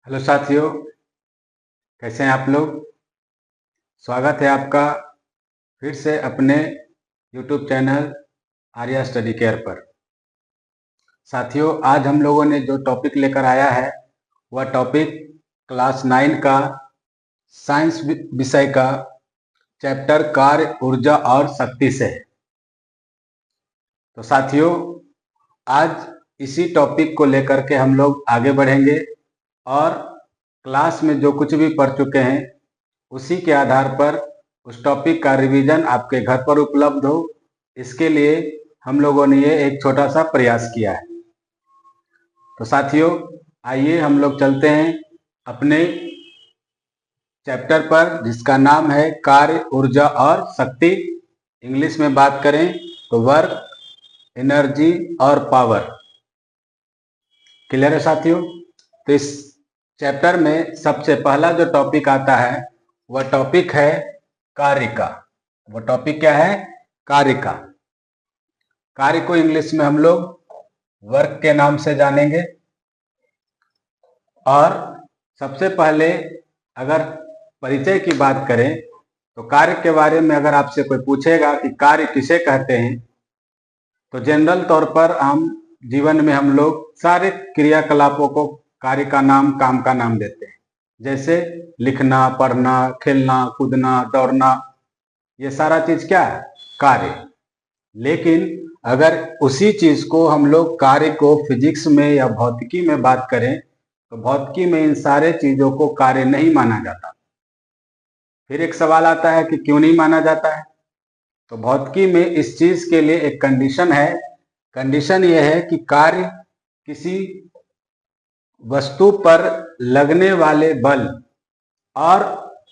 Hello साथियों, कैसे हैं आप लोग। स्वागत है आपका फिर से अपने YouTube channel Arya study care पर। साथियों, आज हम लोगों ने जो टॉपिक लेकर आया है वह टॉपिक क्लास 9 का साइंस विषय का चैप्टर कार्य, ऊर्जा और शक्ति से है। तो साथियों, आज इसी टॉपिक को लेकर के हम लोग आगे बढ़ेंगे और क्लास में जो कुछ भी पढ़ चुके हैं उसी के आधार पर उस टॉपिक का रिवीजन आपके घर पर उपलब्ध हो, इसके लिए हम लोगों ने ये एक छोटा सा प्रयास किया है। तो साथियों, आइए हम लोग चलते हैं अपने चैप्टर पर, जिसका नाम है कार्य, ऊर्जा और शक्ति। इंग्लिश में बात करें तो वर्क, एनर्जी और पावर। क्लियर है साथियों। तो इस चैप्टर में सबसे पहला जो टॉपिक आता है वह टॉपिक है कार्य का। वह टॉपिक क्या है? कार्य का। कार्य को इंग्लिश में हम लोग वर्क के नाम से जानेंगे। और सबसे पहले अगर परिचय की बात करें तो कार्य के बारे में अगर आपसे कोई पूछेगा कि कार्य किसे कहते हैं, तो जनरल तौर पर आम जीवन में हम लोग सारे क्रियाकलापों को कार्य का नाम, काम का नाम देते हैं। जैसे लिखना, पढ़ना, खेलना, कूदना, दौड़ना, ये सारा चीज क्या है? कार्य। लेकिन अगर उसी चीज को हम लोग कार्य को फिजिक्स में या भौतिकी में बात करें तो भौतिकी में इन सारे चीजों को कार्य नहीं माना जाता। फिर एक सवाल आता है कि क्यों नहीं माना जाता है। तो भौतिकी में इस चीज के लिए एक कंडीशन है। कंडीशन यह है कि कार्य किसी वस्तु पर लगने वाले बल और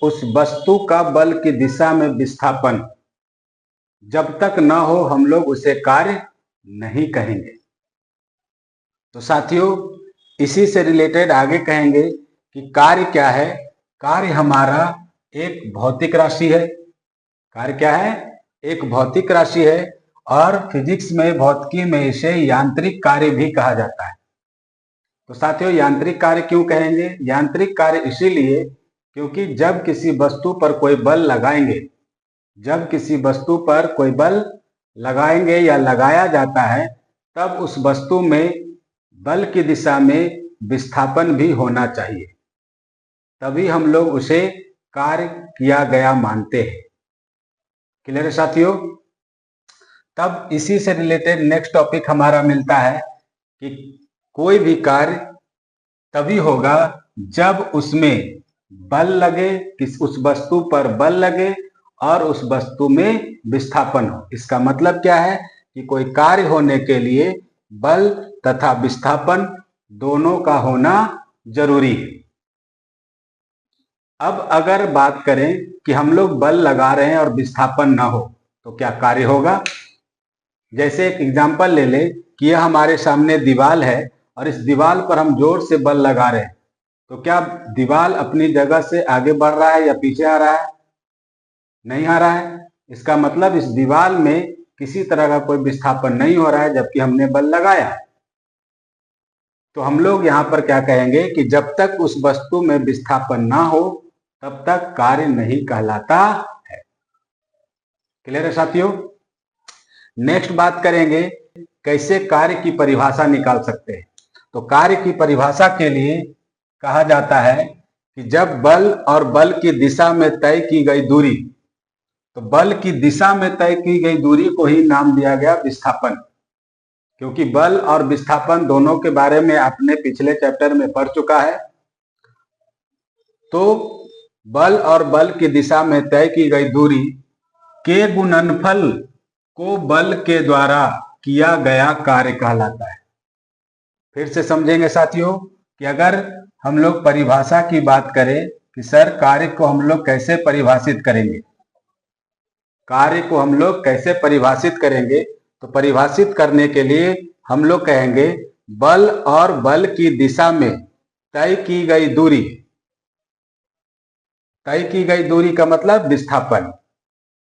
उस वस्तु का बल की दिशा में विस्थापन जब तक न हो हम लोग उसे कार्य नहीं कहेंगे। तो साथियों, इसी से रिलेटेड आगे कहेंगे कि कार्य क्या है। कार्य हमारा एक भौतिक राशि है। कार्य क्या है? एक भौतिक राशि है और फिजिक्स में, भौतिकी में इसे यांत्रिक कार्य भी कहा जाता है। तो साथियों, यांत्रिक कार्य क्यों कहेंगे? यांत्रिक कार्य इसीलिए क्योंकि जब किसी वस्तु पर कोई बल लगाएंगे, जब किसी वस्तु पर कोई बल लगाएंगे या लगाया जाता है, तब उस वस्तु में बल की दिशा में विस्थापन भी होना चाहिए, तभी हम लोग उसे कार्य किया गया मानते हैं। क्लियर है साथियों। तब इसी से रिलेटेड नेक्स्ट टॉपिक हमारा मिलता है कि कोई भी कार्य तभी होगा जब उसमें बल लगे, उस वस्तु पर बल लगे और उस वस्तु में विस्थापन हो। इसका मतलब क्या है कि कोई कार्य होने के लिए बल तथा विस्थापन दोनों का होना जरूरी है। अब अगर बात करें कि हम लोग बल लगा रहे हैं और विस्थापन ना हो तो क्या कार्य होगा? जैसे एक एग्जांपल ले लें कि यह हमारे सामने दीवार है और इस दीवार पर हम जोर से बल लगा रहे हैं, तो क्या दीवार अपनी जगह से आगे बढ़ रहा है या पीछे आ रहा है? नहीं आ रहा है। इसका मतलब इस दीवार में किसी तरह का कोई विस्थापन नहीं हो रहा है, जबकि हमने बल लगाया। तो हम लोग यहाँ पर क्या कहेंगे कि जब तक उस वस्तु में विस्थापन ना हो तब तक कार्य नहीं कहलाता है। क्लियर है साथियों। नेक्स्ट बात करेंगे कैसे कार्य की परिभाषा निकाल सकते हैं। तो कार्य की परिभाषा के लिए कहा जाता है कि जब बल और बल की दिशा में तय की गई दूरी, तो बल की दिशा में तय की गई दूरी को ही नाम दिया गया विस्थापन, क्योंकि बल और विस्थापन दोनों के बारे में आपने पिछले चैप्टर में पढ़ चुका है। तो बल और बल की दिशा में तय की गई दूरी के गुणनफल को बल के द्वारा किया गया कार्य कहलाता है। फिर से समझेंगे साथियों कि अगर हम लोग परिभाषा की बात करें कि सर कार्य को हम लोग कैसे परिभाषित करेंगे, कार्य को हम लोग कैसे परिभाषित करेंगे, तो परिभाषित करने के लिए हम लोग कहेंगे बल और बल की दिशा में तय की गई दूरी। तय की गई दूरी का मतलब विस्थापन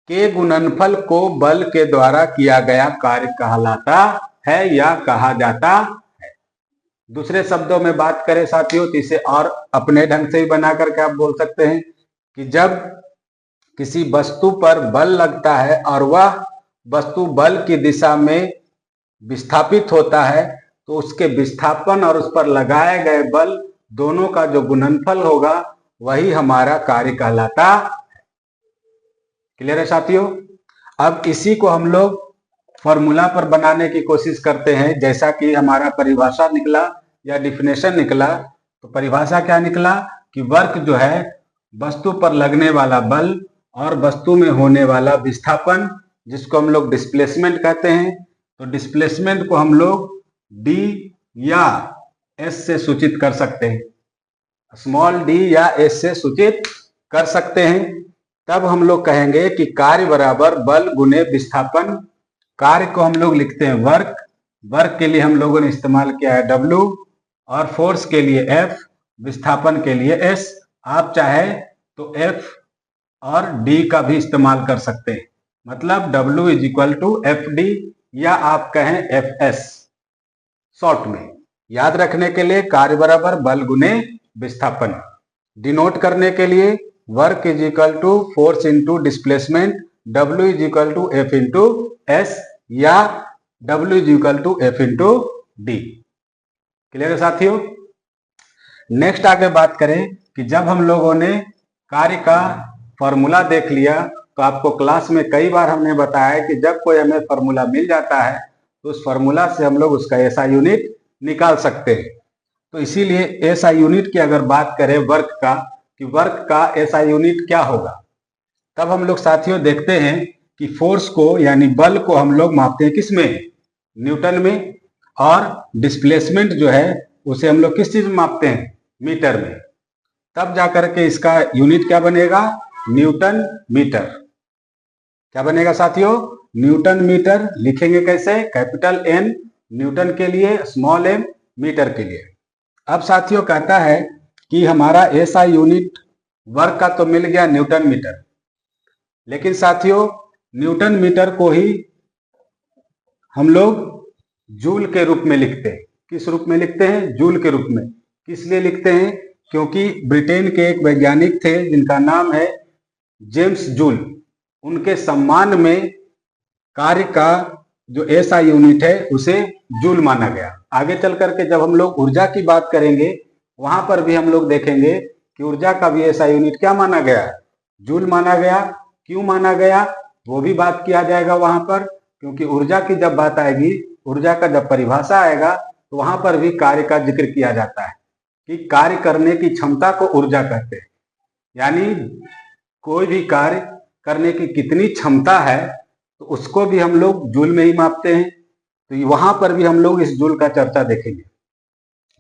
के गुणनफल को बल के द्वारा किया गया कार्य कहलाता है या कहा जाता है। दूसरे शब्दों में बात करें साथियों तो इसे और अपने ढंग से भी बना करके आप बोल सकते हैं कि जब किसी वस्तु पर बल लगता है और वह वस्तु बल की दिशा में विस्थापित होता है तो उसके विस्थापन और उस पर लगाए गए बल दोनों का जो गुणनफल होगा वही हमारा कार्य कहलाता है। क्लियर है साथियों। अब इसी को हम लोग फॉर्मूला पर बनाने की कोशिश करते हैं। जैसा कि हमारा परिभाषा निकला या डिफिनेशन निकला, तो परिभाषा क्या निकला कि वर्क जो है वस्तु पर लगने वाला बल और वस्तु में होने वाला विस्थापन, जिसको हम लोग डिस्प्लेसमेंट कहते हैं। तो डिस्प्लेसमेंट को हम लोग डी या एस से सूचित कर सकते हैं, स्मॉल डी या एस से सूचित कर सकते हैं। तब हम लोग कहेंगे कि कार्य बराबर बल गुने विस्थापन। कार्य को हम लोग लिखते हैं वर्क, वर्क के लिए हम लोगों ने इस्तेमाल किया है W, और फोर्स के लिए F, विस्थापन के लिए S। आप चाहे तो F और D का भी इस्तेमाल कर सकते हैं, मतलब W is equal to FD या आप कहें FS शॉर्ट में। याद रखने के लिए कार्य बराबर बल गुने विस्थापन, डिनोट करने के लिए work is equal to force into displacement, W is equal to F into S या W is equal to F into D। Clear है साथियों। नेक्स्ट आगे बात करें कि जब हम लोगों ने कार्य का फॉर्मूला देख लिया, तो आपको क्लास में कई बार हमने बताया कि जब कोई हमें फॉर्मूला मिल जाता है तो उस फॉर्मूला से हम लोग उसका एसआई यूनिट निकाल सकते हैं। तो इसीलिए एसआई यूनिट की अगर बात करें वर्क का, कि वर्क का एसआई यूनिट क्या होगा, तब हम लोग साथियों देखते हैं कि फोर्स को यानी बल को हम लोग मापते हैं किसमें, न्यूटन में, और डिस्प्लेसमेंट जो है उसे हम लोग किस चीज में मापते हैं, मीटर में। तब जाकर के इसका यूनिट क्या बनेगा, न्यूटन मीटर। क्या बनेगा साथियों, न्यूटन मीटर। लिखेंगे कैसे, कैपिटल N न्यूटन के लिए, स्मॉल m मीटर के लिए। अब साथियों कहता है कि हमारा एसआई यूनिट वर्क का तो मिल गया न्यूटन मीटर, लेकिन साथियों न्यूटन मीटर को ही हम लोग जूल के रूप में लिखते हैं। किस रूप में लिखते हैं, जूल के रूप में। किस लिए लिखते हैं, क्योंकि ब्रिटेन के एक वैज्ञानिक थे जिनका नाम है जेम्स जूल, उनके सम्मान में कार्य का जो एसआई यूनिट है उसे जूल माना गया। आगे चल करके जब हम लोग ऊर्जा की बात करेंगे वहां पर भी हम लोग देखेंगे कि ऊर्जा का भी एसआई यूनिट क्या माना गया है, जूल माना गया। क्यों माना गया वो भी बात किया जाएगा वहां पर, क्योंकि ऊर्जा की जब बात आएगी, ऊर्जा का जब परिभाषा आएगा तो वहां पर भी कार्य का जिक्र किया जाता है कि कार्य करने की क्षमता को ऊर्जा कहते हैं। यानी कोई भी कार्य करने की कितनी क्षमता है तो उसको भी हम लोग जूल में ही मापते हैं। तो वहां पर भी हम लोग इस जूल का चर्चा देखेंगे।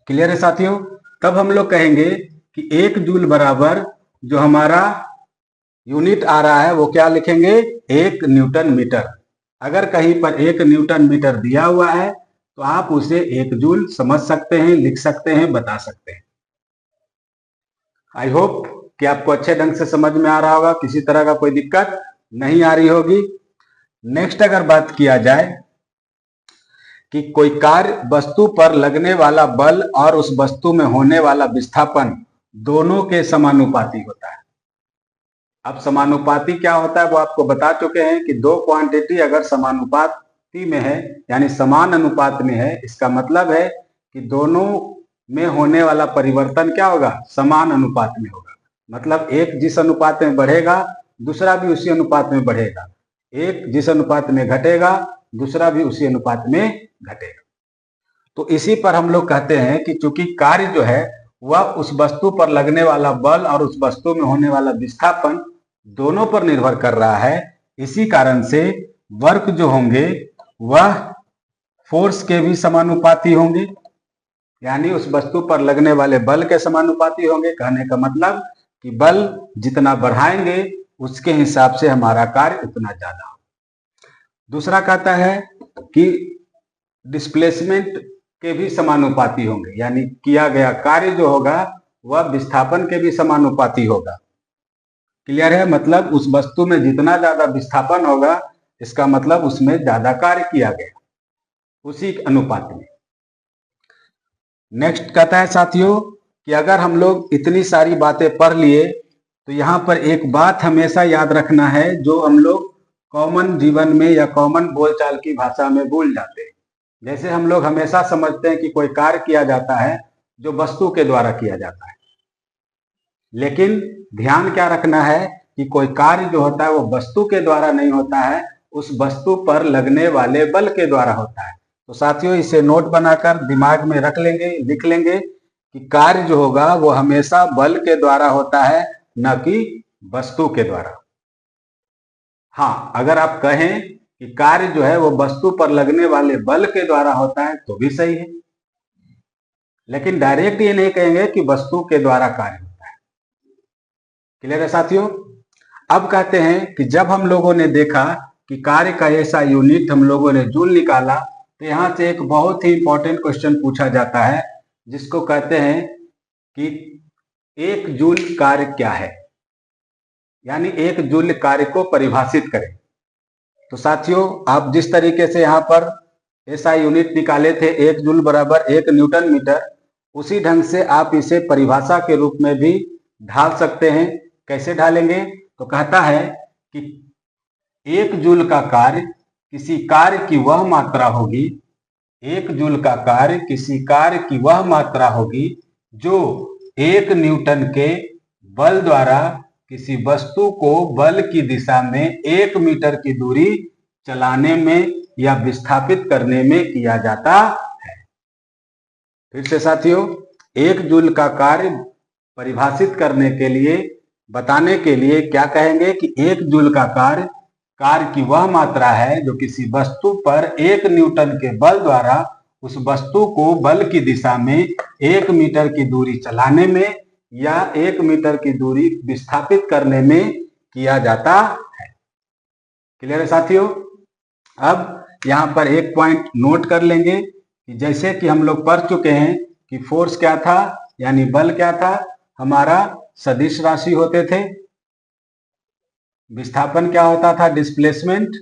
क्लियर है साथियों। तब हम लोग कहेंगे कि 1 जूल बराबर जो हमारा यूनिट आ रहा है वो क्या लिखेंगे, 1 न्यूटन मीटर। अगर कहीं पर 1 न्यूटन मीटर दिया हुआ है तो आप उसे 1 जूल समझ सकते हैं, लिख सकते हैं, बता सकते हैं। आई होप कि आपको अच्छे ढंग से समझ में आ रहा होगा, किसी तरह का कोई दिक्कत नहीं आ रही होगी। नेक्स्ट अगर बात किया जाए कि कोई कार्य वस्तु पर लगने वाला बल और उस वस्तु में होने वाला विस्थापन दोनों के समानुपाती होता है। अब समानुपाती क्या होता है वो आपको बता चुके हैं कि दो क्वांटिटी अगर समानुपाती में है यानी समान अनुपात में है, इसका मतलब है कि दोनों में होने वाला परिवर्तन क्या होगा, समान अनुपात में होगा। मतलब एक जिस अनुपात में बढ़ेगा दूसरा भी उसी अनुपात में बढ़ेगा, एक जिस अनुपात में घटेगा दूसरा भी उसी अनुपात में घटेगा। तो इसी पर हम लोग कहते हैं कि चूंकि कार्य जो है वह उस वस्तु पर लगने वाला बल और उस वस्तु में होने वाला विस्थापन दोनों पर निर्भर कर रहा है, इसी कारण से वर्क जो होंगे वह फोर्स के भी समानुपाती होंगे, यानी उस वस्तु पर लगने वाले बल के समानुपाती होंगे। कहने का मतलब कि बल जितना बढ़ाएंगे उसके हिसाब से हमारा कार्य उतना ज्यादा। दूसरा कहता है कि डिस्प्लेसमेंट के भी समानुपाती होंगे, यानी किया गया कार्य जो होगा वह विस्थापन के भी समानुपाती होगा। क्लियर है, मतलब उस वस्तु में जितना ज्यादा विस्थापन होगा इसका मतलब उसमें ज्यादा कार्य किया गया, उसी अनुपात में। नेक्स्ट कहता है साथियों कि अगर हम लोग इतनी सारी बातें पढ़ लिए तो यहाँ पर एक बात हमेशा याद रखना है जो हम लोग कॉमन जीवन में या कॉमन बोलचाल की भाषा में भूल जाते हैं। जैसे हम लोग हमेशा समझते हैं कि कोई कार्य किया जाता है जो वस्तु के द्वारा किया जाता है, लेकिन ध्यान क्या रखना है कि कोई कार्य जो होता है वो वस्तु के द्वारा नहीं होता है, उस वस्तु पर लगने वाले बल के द्वारा होता है। तो साथियों इसे नोट बनाकर दिमाग में रख लेंगे, लिख लेंगे कि कार्य जो होगा वो हमेशा बल के द्वारा होता है, न कि वस्तु के द्वारा। हाँ, अगर आप कहें कि कार्य जो है वो वस्तु पर लगने वाले बल के द्वारा होता है तो भी सही है, लेकिन डायरेक्ट ये नहीं कहेंगे कि वस्तु के द्वारा कार्य होता है। क्लियर है साथियों? अब कहते हैं कि जब हम लोगों ने देखा कि कार्य का ऐसा यूनिट हम लोगों ने जूल निकाला, तो यहां से एक बहुत ही इंपॉर्टेंट क्वेश्चन पूछा जाता है जिसको कहते हैं कि एक जूल कार्य क्या है, यानी एक जूल कार्य को परिभाषित करें। तो साथियों आप जिस तरीके से यहाँ पर ऐसा यूनिट निकाले थे 1 जूल बराबर 1 न्यूटन मीटर, उसी ढंग से आप इसे परिभाषा के रूप में भी ढाल सकते हैं। कैसे ढालेंगे? तो कहता है कि 1 जूल का कार्य किसी कार्य की वह मात्रा होगी, 1 जूल का कार्य किसी कार्य की वह मात्रा होगी जो 1 न्यूटन के बल द्वारा किसी वस्तु को बल की दिशा में 1 मीटर की दूरी चलाने में या विस्थापित करने में किया जाता है। फिर से साथियों, 1 जूल का कार्य परिभाषित करने के लिए, बताने के लिए क्या कहेंगे कि 1 जूल का कार्य की वह मात्रा है जो किसी वस्तु पर 1 न्यूटन के बल द्वारा उस वस्तु को बल की दिशा में 1 मीटर की दूरी चलाने में या 1 मीटर की दूरी विस्थापित करने में किया जाता है। क्लियर है साथियों? अब यहाँ पर एक पॉइंट नोट कर लेंगे कि जैसे कि हम लोग पढ़ चुके हैं कि फोर्स क्या था, यानी बल क्या था, हमारा सदिश राशि होते थे। विस्थापन क्या होता था, डिस्प्लेसमेंट,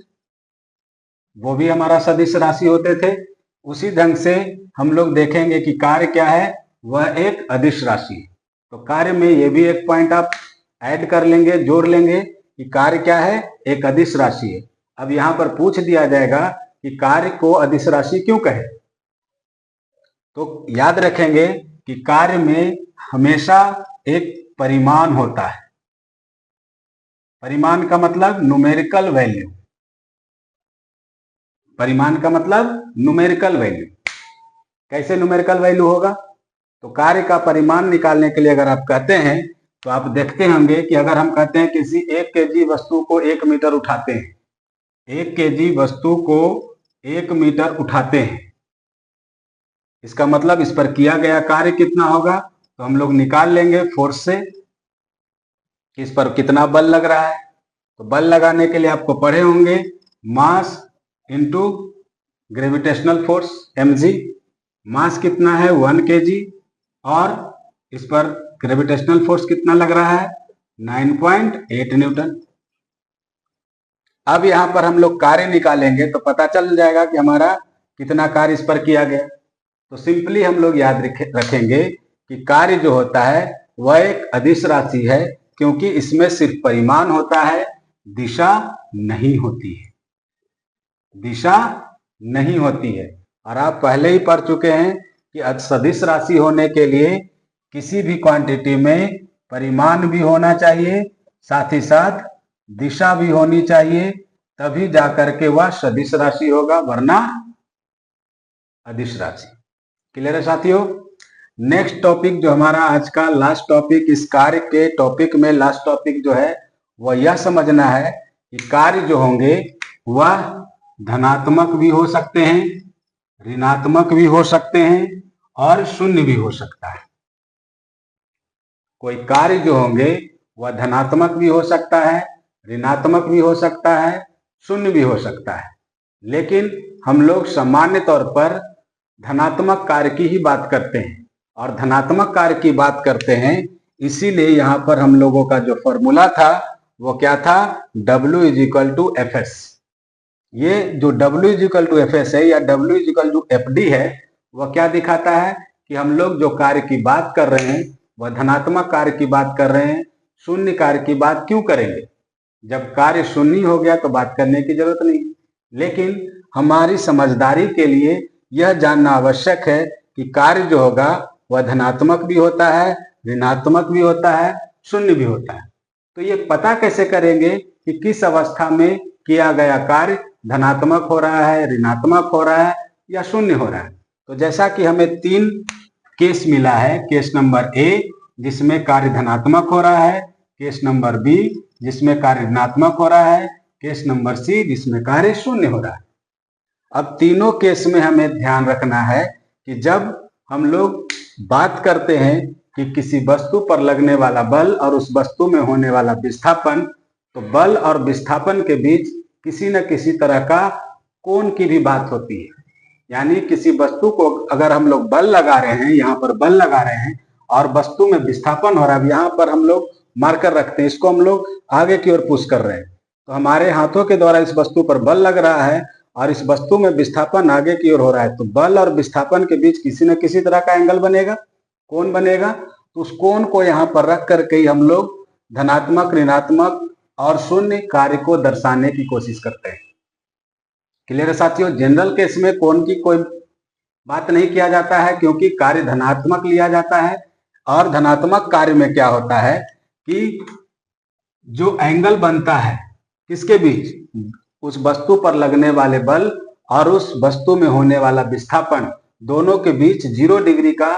वो भी हमारा सदिश राशि होते थे। उसी ढंग से हम लोग देखेंगे कि कार्य क्या है, वह एक अदिश राशि है। तो कार्य में ये भी एक पॉइंट आप ऐड कर लेंगे, जोड़ लेंगे कि कार्य क्या है, एक अदिश राशि है। अब यहां पर पूछ दिया जाएगा कि कार्य को अदिश राशि क्यों कहे, तो याद रखेंगे कि कार्य में हमेशा एक परिमाण होता है। परिमाण का मतलब न्यूमेरिकल वैल्यू, परिमाण का मतलब न्यूमेरिकल वैल्यू। कैसे न्यूमेरिकल वैल्यू होगा? तो कार्य का परिमाण निकालने के लिए अगर आप कहते हैं तो आप देखते होंगे कि अगर हम कहते हैं किसी 1 केजी वस्तु को 1 मीटर उठाते हैं, 1 केजी वस्तु को 1 मीटर उठाते हैं, इसका मतलब इस पर किया गया कार्य कितना होगा, तो हम लोग निकाल लेंगे फोर्स से कि इस पर कितना बल लग रहा है। तो बल लगाने के लिए आपको पढ़े होंगे mass into gravitational force mg। मास कितना है 1 kg और इस पर ग्रेविटेशनल फोर्स कितना लग रहा है 9.8 न्यूटन। अब यहां पर हम लोग कार्य निकालेंगे तो पता चल जाएगा कि हमारा कितना कार्य इस पर किया गया। तो सिंपली हम लोग याद रखेंगे कि कार्य जो होता है वह एक अदिश राशि है, क्योंकि इसमें सिर्फ परिमाण होता है, दिशा नहीं होती है, दिशा नहीं होती है। और आप पहले ही पढ़ चुके हैं कि सदिश राशि होने के लिए किसी भी क्वांटिटी में परिमाण भी होना चाहिए, साथ ही साथ दिशा भी होनी चाहिए, तभी जाकर के वह सदिश राशि होगा, वरना अदिश राशि। क्लियर है साथियों? नेक्स्ट टॉपिक जो हमारा आज का लास्ट टॉपिक, इस कार्य के टॉपिक में लास्ट टॉपिक जो है वह यह समझना है कि कार्य जो होंगे वह धनात्मक भी हो सकते हैं, ऋणात्मक भी हो सकते हैं और शून्य भी हो सकता है। कोई कार्य जो होंगे वह धनात्मक भी हो सकता है, ऋणात्मक भी हो सकता है, शून्य भी हो सकता है, लेकिन हम लोग सामान्य तौर पर धनात्मक कार्य की ही बात करते हैं। और धनात्मक कार्य की बात करते हैं इसीलिए यहाँ पर हम लोगों का जो फॉर्मूला था वो क्या था, W = Fs। ये जो W = Fs है या W = FD है, वह क्या दिखाता है कि हम लोग जो कार्य की बात कर रहे हैं वह धनात्मक कार्य की बात कर रहे हैं, शून्य कार्य की बात क्यों करेंगे? जब कार्य शून्य हो गया तो बात करने की जरूरत नहीं। लेकिन हमारी समझदारी के लिए यह जानना आवश्यक है कि कार्य जो होगा वह धनात्मक भी होता है, ऋणात्मक भी होता है, शून्य भी होता है। तो ये पता कैसे करेंगे कि किस अवस्था में किया गया कार्य धनात्मक हो रहा है, ऋणात्मक हो रहा है या शून्य हो रहा है? तो जैसा कि हमें 3 केस मिला है, केस नंबर ए जिसमें कार्य धनात्मक हो रहा है, केस नंबर बी जिसमें कार्य ऋणात्मक हो रहा है, केस नंबर सी जिसमें कार्य शून्य हो रहा है। अब तीनों केस में हमें ध्यान रखना है कि जब हम लोग बात करते हैं कि किसी वस्तु पर लगने वाला बल और उस वस्तु में होने वाला विस्थापन, तो बल और विस्थापन के बीच किसी न किसी तरह का कोण की भी बात होती है। यानी किसी वस्तु को अगर हम लोग बल लगा रहे हैं, यहाँ पर बल लगा रहे हैं और वस्तु में विस्थापन हो रहा है, यहाँ पर हम लोग मार्कर रखते हैं, इसको हम लोग आगे की ओर पुश कर रहे हैं, तो हमारे हाथों के द्वारा इस वस्तु पर बल लग रहा है और इस वस्तु में विस्थापन आगे की ओर हो रहा है, तो बल और विस्थापन के बीच किसी न किसी तरह का एंगल बनेगा, कोण बनेगा। तो उस कोण को यहाँ पर रख करके ही हम लोग धनात्मक, ऋणात्मक और शून्य कार्य को दर्शाने की कोशिश करते हैं। क्लियर है साथियों? जनरल केस में कोण की कोई बात नहीं किया जाता है क्योंकि कार्य धनात्मक लिया जाता है। और धनात्मक कार्य में क्या होता है कि जो एंगल बनता है किसके बीच, उस वस्तु पर लगने वाले बल और उस वस्तु में होने वाला विस्थापन, दोनों के बीच 0 डिग्री का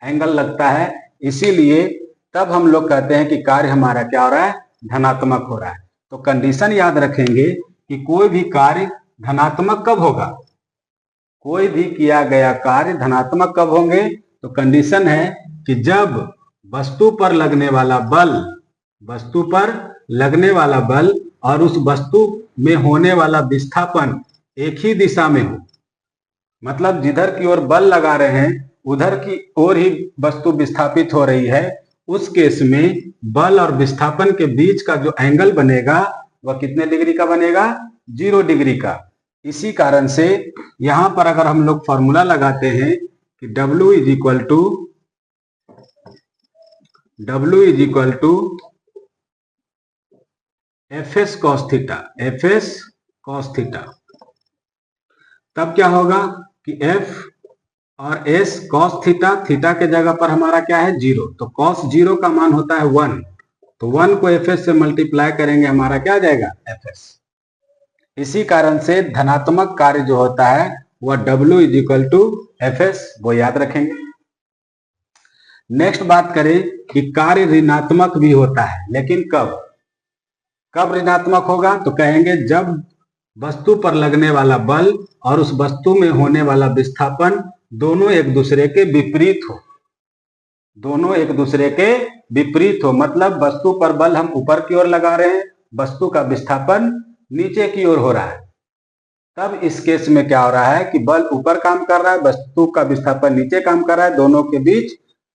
एंगल लगता है। इसीलिए तब हम लोग कहते हैं कि कार्य हमारा क्या हो रहा है, धनात्मक हो रहा है। तो कंडीशन याद रखेंगे कि कोई भी कार्य धनात्मक कब होगा, कोई भी किया गया कार्य धनात्मक कब होंगे, तो कंडीशन है कि जब वस्तु पर लगने वाला बल, वस्तु पर लगने वाला बल और उस वस्तु में होने वाला विस्थापन एक ही दिशा में हो। मतलब जिधर की ओर बल लगा रहे हैं उधर की ओर ही वस्तु विस्थापित हो रही है, उस केस में बल और विस्थापन के बीच का जो एंगल बनेगा वह कितने डिग्री का बनेगा, 0 डिग्री का। इसी कारण से यहां पर अगर हम लोग फॉर्मूला लगाते हैं कि W is equal to Fs cos theta, Fs cos theta, तब क्या होगा कि F और S cos थीटा, थीटा के जगह पर हमारा क्या है 0, तो cos 0 का मान होता है 1, तो 1 को Fs से मल्टीप्लाई करेंगे, हमारा क्या आ जाएगा Fs। इसी कारण से धनात्मक कार्य जो होता है वह W is equal to Fs, वो याद रखेंगे। नेक्स्ट बात करें कि कार्य ऋणात्मक भी होता है, लेकिन कब ऋणात्मक होगा, तो कहेंगे जब वस्तु पर लगने वाला बल और उस वस्तु में होने वाला विस्थापन दोनों एक दूसरे के विपरीत हो, दोनों एक दूसरे के विपरीत हो। मतलब वस्तु पर बल हम ऊपर की ओर लगा रहे हैं, वस्तु का विस्थापन नीचे की ओर हो रहा है, तब इस केस में क्या हो रहा है कि बल ऊपर काम कर रहा है, वस्तु का विस्थापन नीचे काम कर रहा है, दोनों के बीच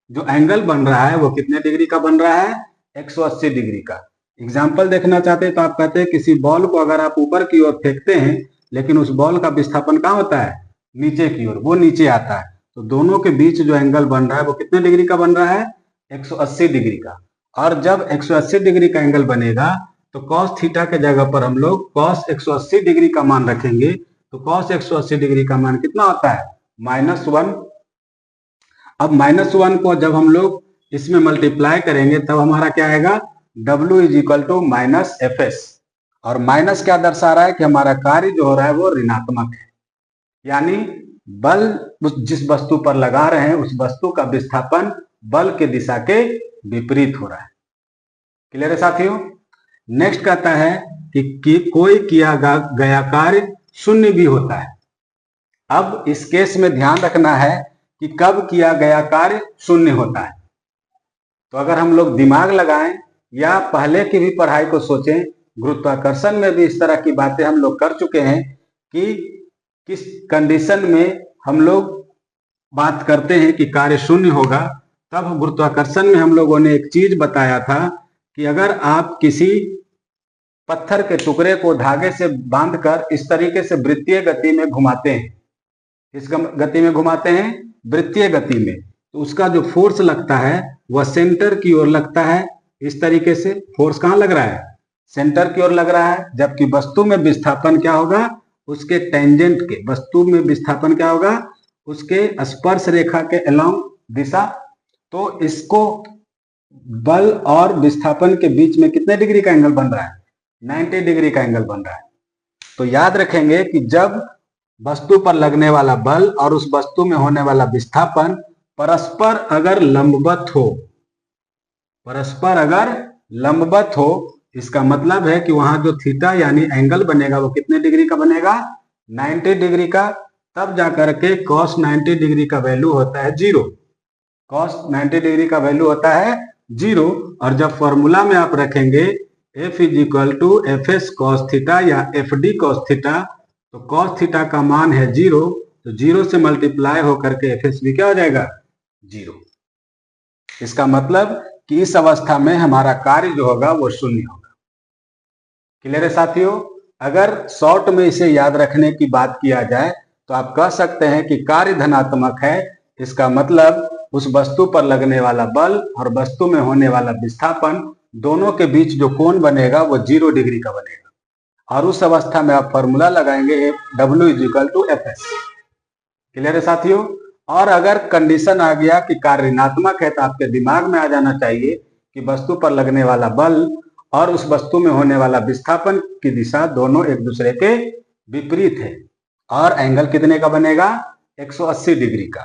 जो एंगल बन रहा है वो कितने डिग्री का बन रहा है, 180 डिग्री का। एग्जाम्पल देखना चाहते हैं तो आप कहते हैं किसी बॉल को अगर आप ऊपर की ओर फेंकते हैं लेकिन उस बॉल का विस्थापन कहाँ होता है, नीचे की ओर, वो नीचे आता है, तो दोनों के बीच जो एंगल बन रहा है वो कितने डिग्री का बन रहा है, 180 डिग्री का। और जब 180 डिग्री का एंगल बनेगा तो cos थीटा के जगह पर हम लोग cos 180 डिग्री का मान रखेंगे, तो cos 180 डिग्री का मान कितना होता है, -1। अब -1 को जब हम लोग इसमें मल्टीप्लाई करेंगे तब हमारा क्या आएगा, W is equal to -Fs, और माइनस क्या दर्शा रहा है कि हमारा कार्य जो हो रहा है वो ऋणात्मक है, यानी बल जिस वस्तु पर लगा रहे हैं उस वस्तु का विस्थापन बल के दिशा के विपरीत हो रहा है। क्लियर है साथियों? नेक्स्ट कहता है कि कोई किया गया कार्य शून्य भी होता है। अब इस केस में ध्यान रखना है कि कब किया गया कार्य शून्य होता है। तो अगर हम लोग दिमाग लगाएं या पहले की भी पढ़ाई को सोचें, गुरुत्वाकर्षण में भी इस तरह की बातें हम लोग कर चुके हैं कि किस कंडीशन में हम लोग बात करते हैं कि कार्य शून्य होगा। तब गुरुत्वाकर्षण में हम लोगों ने एक चीज बताया था कि अगर आप किसी पत्थर के टुकड़े को धागे से बांधकर इस तरीके से वृत्तीय गति में घुमाते हैं, किस गति में घुमाते हैं, वृत्तीय गति में, तो उसका जो फोर्स लगता है वह सेंटर की ओर लगता है। इस तरीके से फोर्स कहाँ लग रहा है? सेंटर की ओर लग रहा है। जबकि वस्तु में विस्थापन क्या होगा? उसके टेंजेंट के, वस्तु में विस्थापन क्या होगा? उसके स्पर्श रेखा के अलोंग दिशा। तो इसको बल और विस्थापन के बीच में कितने डिग्री का एंगल बन रहा है? 90 डिग्री का एंगल बन रहा है। तो याद रखेंगे कि जब वस्तु पर लगने वाला बल और उस वस्तु में होने वाला विस्थापन परस्पर अगर लंबवत हो, परस्पर अगर लंबवत हो, इसका मतलब है कि वहां जो थीटा यानी एंगल बनेगा वो कितने डिग्री का बनेगा? 90 डिग्री का। तब जाकर के cos 90 डिग्री का वैल्यू होता है 0। cos 90 डिग्री का वैल्यू होता है 0। और जब फॉर्मूला में आप रखेंगे F is equal to F S cos theta या एफ डी कॉस थीटा, तो कॉस थीटा का मान है 0, तो 0 से मल्टीप्लाई होकर के एफ एस भी क्या हो जाएगा? 0। इसका मतलब कि इस अवस्था में हमारा कार्य जो होगा वो शून्य होगा। क्लियर है साथियों? अगर शॉर्ट में इसे याद रखने की बात किया जाए तो आप कह सकते हैं कि कार्य धनात्मक है। इसका मतलब उस वस्तु पर लगने वाला बल और वस्तु में होने वाला विस्थापन दोनों के बीच जो कोण बनेगा वो 0 डिग्री का बनेगा। और उस अवस्था में आप फॉर्मूला लगाएंगे W is equal to F S. Clear है साथियों? और अगर कंडीशन आ गया कि कार्य ऋणात्मक है तो आपके दिमाग में आ जाना चाहिए कि वस्तु पर लगने वाला बल और उस वस्तु में होने वाला विस्थापन की दिशा दोनों एक दूसरे के विपरीत है। और एंगल कितने का बनेगा? 180 डिग्री का।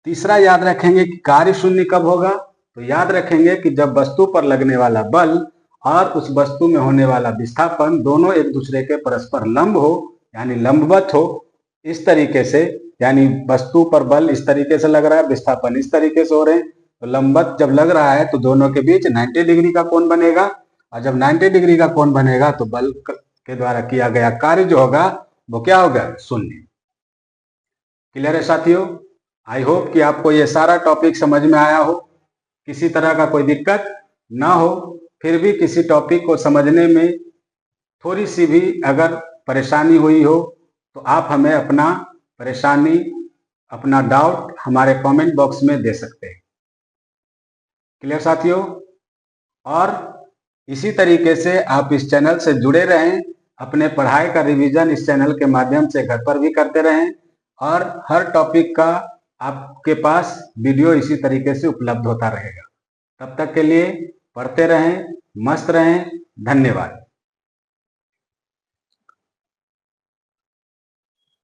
तीसरा याद रखेंगे कि कार्य शून्य कब होगा? तो याद रखेंगे कि जब वस्तु पर लगने वाला बल और उस वस्तु में होने वाला विस्थापन दोनों एक दूसरे के परस्पर लंब हो, यानी लंबवत हो। इस तरीके से, यानी वस्तु पर बल इस तरीके से लग रहा है, विस्थापन इस तरीके से हो रहे हैं, तो लंबवत जब लग रहा है तो दोनों के बीच 90 डिग्री का कोण बनेगा। और जब 90 डिग्री का कोण बनेगा तो बल के द्वारा किया गया कार्य जो होगा वो क्या होगा? शून्य। क्लियर है साथियों? आई होप कि आपको ये सारा टॉपिक समझ में आया हो, किसी तरह का कोई दिक्कत ना हो। फिर भी किसी टॉपिक को समझने में थोड़ी सी भी अगर परेशानी हुई हो तो आप हमें अपना परेशानी, अपना डाउट हमारे कमेंट बॉक्स में दे सकते हैं। क्लियर साथियों? और इसी तरीके से आप इस चैनल से जुड़े रहें, अपने पढ़ाई का रिवीजन इस चैनल के माध्यम से घर पर भी करते रहें और हर टॉपिक का आपके पास वीडियो इसी तरीके से उपलब्ध होता रहेगा। तब तक के लिए पढ़ते रहें, मस्त रहें। धन्यवाद।